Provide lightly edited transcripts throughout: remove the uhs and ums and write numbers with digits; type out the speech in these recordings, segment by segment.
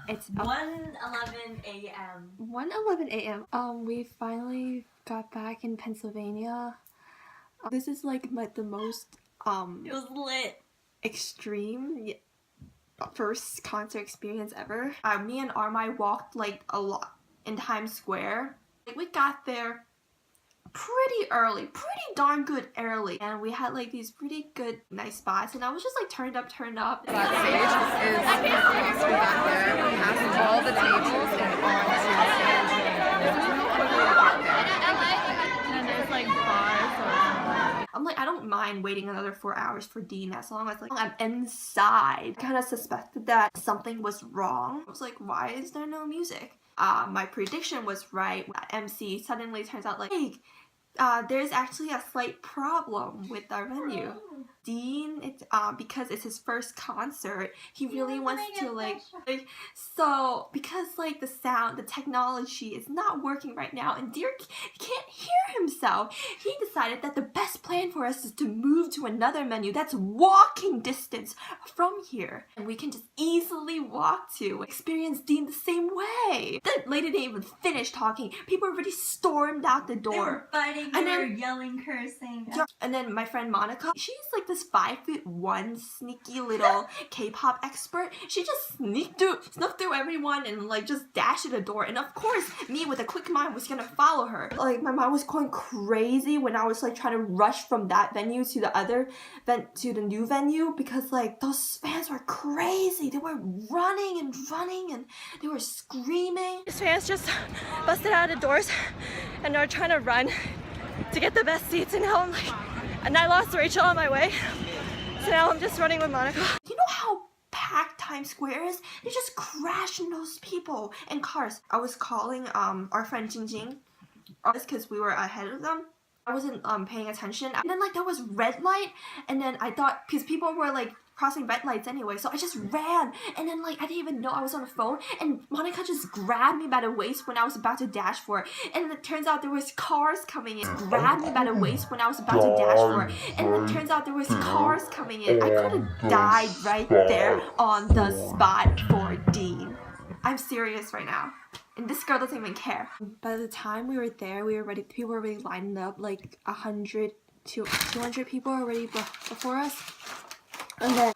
It's 1:11 a.m. 1:11 a.m. We finally got back in Pennsylvania. This is like the most It was lit. extreme first concert experience ever. Me and Armai walked like a lot in Times Square. Like, we got there pretty early, pretty darn good early, and we had like these pretty good nice spots, and I was just like turned up. Backstage is we got there, past all the tables and on to And there's like bars. I'm like, I don't mind waiting another 4 hours for Dean as long as like I'm inside. I kind of suspected that something was wrong. I was like, why is there no music? My prediction was right. MC suddenly turns out like, hey, there's actually a slight problem with our venue. Dean, it's because it's his first concert, he really wants to like so because like the sound, the technology is not working right now, and Dean can't hear himself. He decided that the best plan for us is to move to another venue that's walking distance from here, and we can just easily walk to experience Dean the same way. The lady didn't even finish talking. People already stormed out the door. They were fighting, they were yelling, cursing. Yeah. And then my friend Monica, she's like this 5'1" sneaky little K-pop expert. She just snuck through everyone and like just dashed to the door. And of course, me with a quick mind was gonna follow her. Like, my mind was going crazy when I was like trying to rush from that venue to the other to the new venue, because like those fans were crazy. They were running and they were screaming. These fans just busted out of the doors and are trying to run to get the best seats, and now I'm like, and I lost Rachel on my way, so now I'm just running with Monica. You know how packed Times Square is? They just crashing those people and cars. I was calling our friend Jingjing because we were ahead of them. I wasn't paying attention, and then like there was red light, and then I thought, because people were like crossing red lights anyway, so I just ran, and then like I didn't even know I was on the phone, and Monica just grabbed me by the waist when I was about to dash for it, and it turns out there was cars coming in. Grabbed me by the waist when I was about to dash for it, and it turns out there was cars coming in. I could have died right there on the spot for Dean. I'm serious right now. And this girl doesn't even care. By the time we were there, people were already lined up, like 100 to 200 people already before us. And then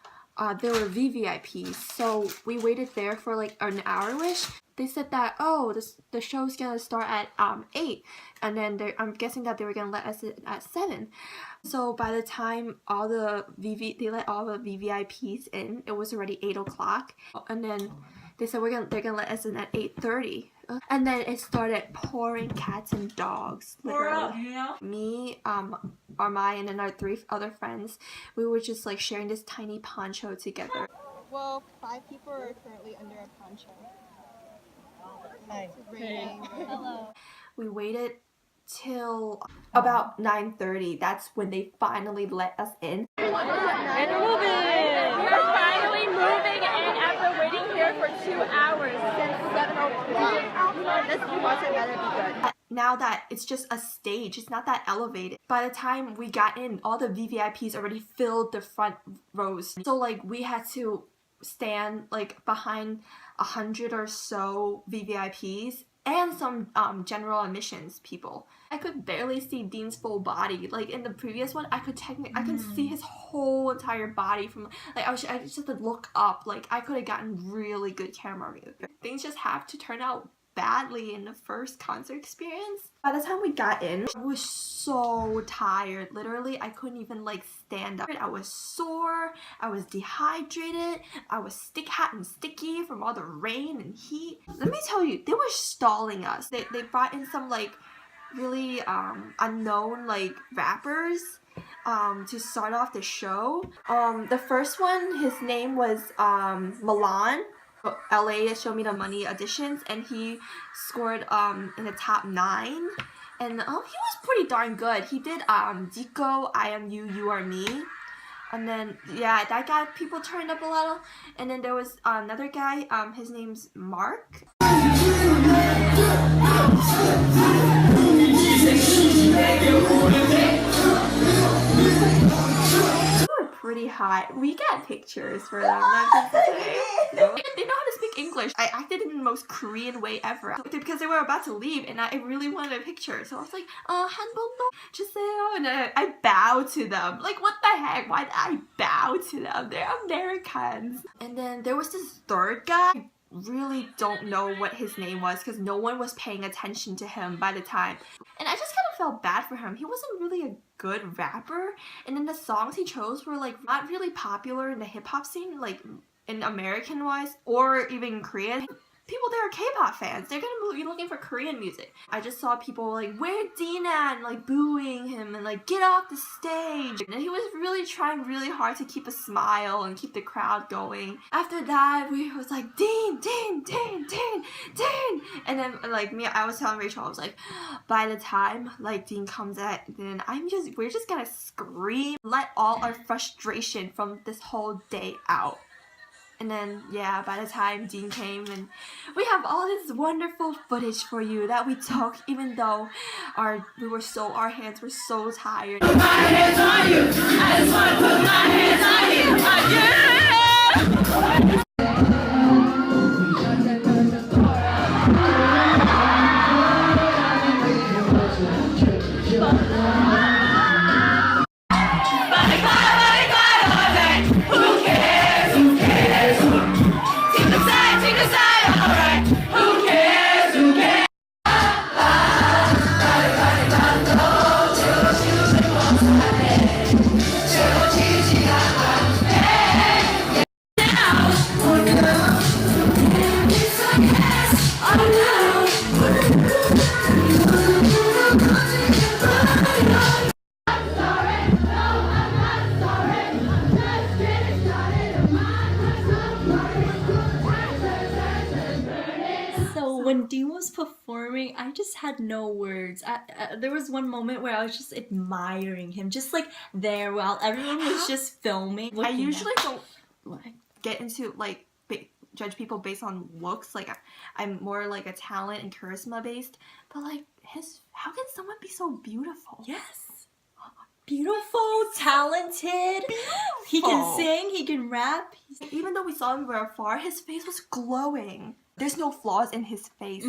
there were VVIPs, so we waited there for like an hour-ish. They said that, oh, the show's gonna start at 8, and then I'm guessing that they were gonna let us in at 7. So by the time they let all the VVIPs in, it was already 8 o'clock, and then they said they're gonna let us in at 8:30. And then it started pouring cats and dogs. Up, you know? Me, Armai, and then our 3 other friends, we were just like sharing this tiny poncho together. Well, 5 people are currently under a poncho. Hi. Hello. We waited till about 9:30. That's when they finally let us in. And we're moving! We're finally moving in after waiting here for 2 hours since 7 o'clock. This concert better be good. Now that it's just a stage, it's not that elevated. By the time we got in, all the VVIPs already filled the front rows. So like we had to stand like behind 100 or so VVIPs and some general admissions people. I could barely see Dean's full body. Like in the previous one, I could see his whole entire body from like I just had to look up. Like I could have gotten really good camera view. Things just have to turn out badly in the first concert experience. By the time we got in, I was so tired. Literally, I couldn't even like stand up. I was sore, I was dehydrated, I was hot and sticky from all the rain and heat. Let me tell you, they were stalling us. They brought in some like really unknown like rappers to start off the show. The first one, his name was Milan. LA Show Me the Money auditions, and he scored in the top 9, and he was pretty darn good. He did Zico, I Am You, You Are Me, and then yeah, that got people turned up a little. And then there was another guy, his name's Mark. pretty hot. We got pictures for them. Not just say. No. They know how to speak English. I acted in the most Korean way ever because they were about to leave, and I really wanted a picture. So I was like, 한번더 주세요, and I bowed to them. Like, what the heck? Why did I bow to them? They're Americans. And then there was this third guy. Really don't know what his name was because no one was paying attention to him by the time, and I just kind of felt bad for him. He wasn't really a good rapper, and then the songs he chose were like not really popular in the hip-hop scene, like in American wise or even Korean. People there are K-pop fans. They're gonna be looking for Korean music. I just saw people like, "Where's Dina?" and like booing him and like, "Get off the stage." And he was really trying really hard to keep a smile and keep the crowd going. After that, we was like, "Dean, Dean, Dean, Dean, Dean." And then like me, I was telling Rachel, I was like, by the time like Dean comes at, then we're just gonna scream, let all our frustration from this whole day out. And then, yeah, by the time Dean came, and we have all this wonderful footage for you that we took, even though our hands were so tired. Put my hands on you. I just want to put my hands on you. Yeah! When Dean was performing, I just had no words. There was one moment where I was just admiring him, just like there while everyone was just filming. I usually don't get into like judge people based on looks. Like I'm more like a talent and charisma based. But like how can someone be so beautiful? Yes. Beautiful, talented. Beautiful. He can sing, he can rap. Even though we saw him from afar, his face was glowing. There's no flaws in his face.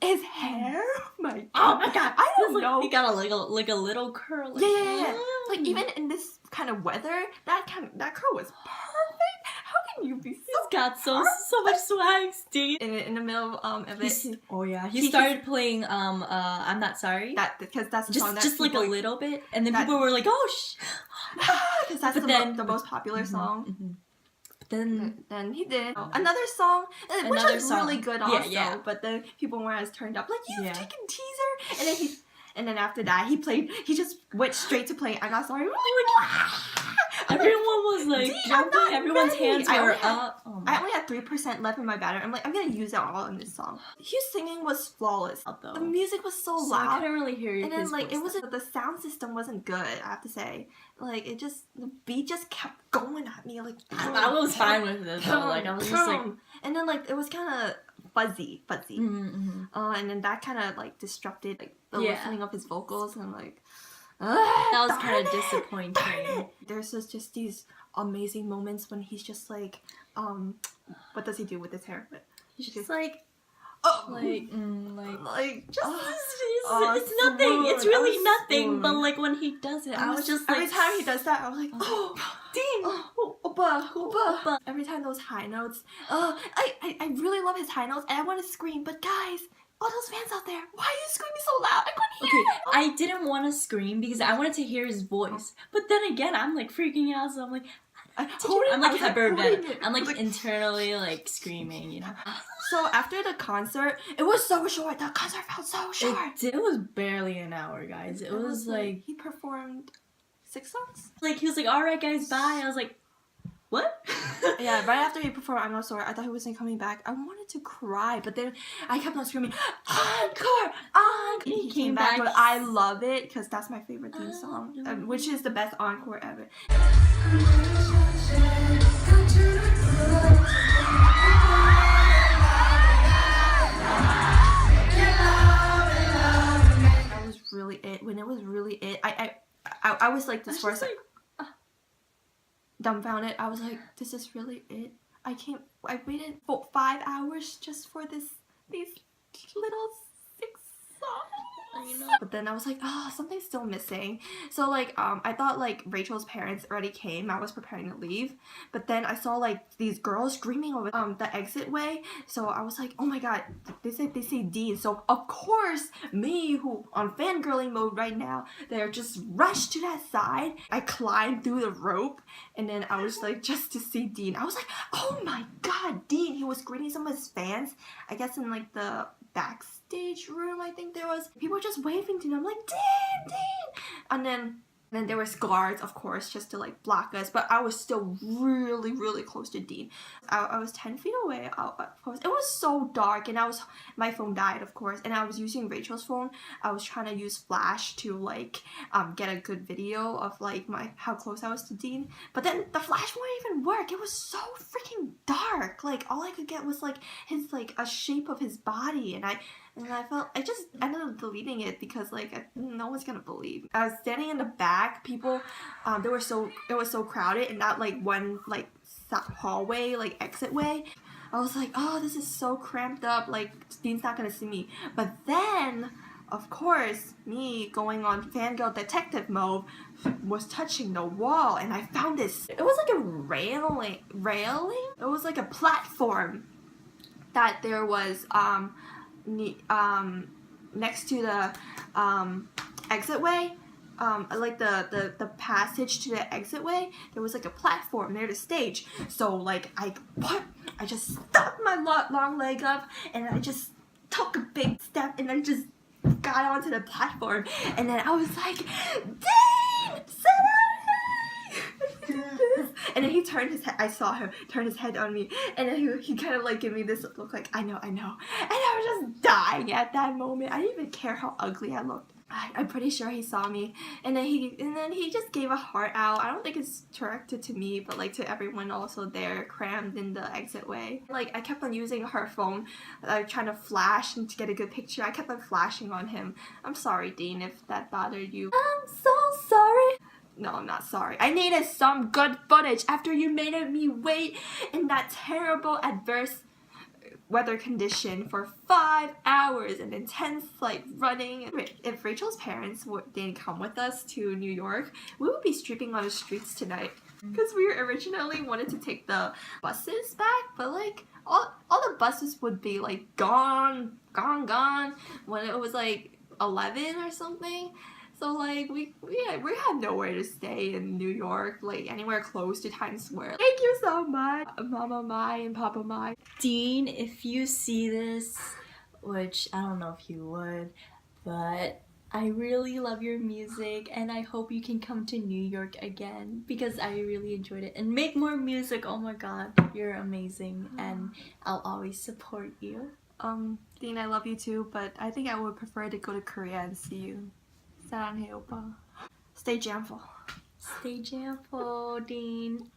His hair, oh my god, I don't know. He got like a little curl. Yeah. Like even in this kind of weather, that curl was perfect. How can you be so? He's got so much swag, Steve. In the middle of it, he started playing I'm Not Sorry. Because that's the song just like a little bit, and then people were like, oh because that's the most popular song. Then he did another song, which was really good also. Yeah. But then people weren't as turned up. Like, you've taken teaser, and then after that he just went straight to playing I'm Not Sorry. Everyone was like jumping. Everyone's hands were up. I only had 3% left in my battery. I'm like, I'm gonna use it all in this song. His singing was flawless. The music was so loud. I couldn't really hear you. And then like the sound system wasn't good. I have to say, like the beat just kept going at me. Like I was fine with it though. Like I was just like, and then like it was kind of fuzzy. And then that kind of like disrupted like the listening of his vocals, and like. That was kind of disappointing. There's just these amazing moments when he's just like, what does he do with his hair? He's just like, it's nothing. It's really nothing. But like when he does it, I was just like, every time he does that, I was like, Dean, Opa. Every time those high notes, I really love his high notes, and I want to scream, but guys. All those fans out there, why are you screaming so loud? I couldn't hear it. I didn't want to scream because I wanted to hear his voice. But then again, I'm like freaking out, so I'm like, I'm like hyperventilating. I'm like internally like screaming, you know. So after the concert, it was so short. The concert felt so short. It was barely an hour, guys. It was like he performed 6 songs. Like he was like, "All right, guys, bye." I was like, what? Yeah, right after he performed I'm Not Sorry, I thought he wasn't coming back. I wanted to cry, but then I kept on screaming, encore, encore. He came back, but I love it because that's my favorite theme song, which is the best encore ever. That was really it. When it was really it, I was like this for a second. dumbfounded. I was like, this is really it? I waited for 5 hours just for these little 6 songs. I know. But then I was like, oh, something's still missing. So like I thought like Rachel's parents already came. I was preparing to leave, but then I saw like these girls screaming over the exit way. So I was like, oh my god, they say Dean. So of course me, who on fangirling mode right now, they're just rushed to that side. I climbed through the rope, and then I was like, just to see Dean. I was like, oh my god, Dean. He was greeting some of his fans, I guess in like the backstage room. I think there was people just waving to him. I'm like, Dean, and then there was guards, of course, just to like block us, but I was still really close to Dean. I was 10 feet away. Of course, it was so dark, and my phone died, of course, and I was using Rachel's phone. I was trying to use flash to like get a good video of like how close I was to Dean, but then the flash wouldn't even work. It was so freaking dark. Like all I could get was like his like a shape of his body, and I just ended up deleting it because like no one's gonna believe. I was standing in the back. People, it was so crowded in that like one like hallway, like exit way. I was like, oh, this is so cramped up. Like Dean's not gonna see me. But then, of course, me going on fangirl detective mode was touching the wall, and I found this. It was like a railing. It was like a platform that there was next to the exitway, like the passage to the exitway, there was like a platform near the stage. So like I just stuck my long leg up, and I just took a big step, and I just got onto the platform, and then I was like, Dean, sit down. And then he turned his head. I saw him turn his head on me, and then he kind of like gave me this look like I know, and I was just dying at that moment. I didn't even care how ugly I looked. I'm pretty sure he saw me, and then he just gave a heart out. I don't think it's directed to me, but like to everyone also there crammed in the exit way. Like I kept on using her phone, trying to flash and to get a good picture. I kept on flashing on him. I'm sorry, Dean, if that bothered you. I'm so sorry. No, I'm not sorry. I needed some good footage after you made me wait in that terrible adverse weather condition for 5 hours and intense like running. If Rachel's parents didn't come with us to New York, we would be streaking on the streets tonight. Because we originally wanted to take the buses back, but like all the buses would be like gone when it was like 11 or something. So like we had nowhere to stay in New York, like anywhere close to Times Square. Thank you so much, Mama Mai and Papa Mai. Dean, if you see this, which I don't know if you would, but I really love your music, and I hope you can come to New York again because I really enjoyed it. And make more music. Oh my god, you're amazing, and I'll always support you. Dean, I love you too, but I think I would prefer to go to Korea and see you. 사랑해 오빠. Stay jamful. Stay jamful, Dean.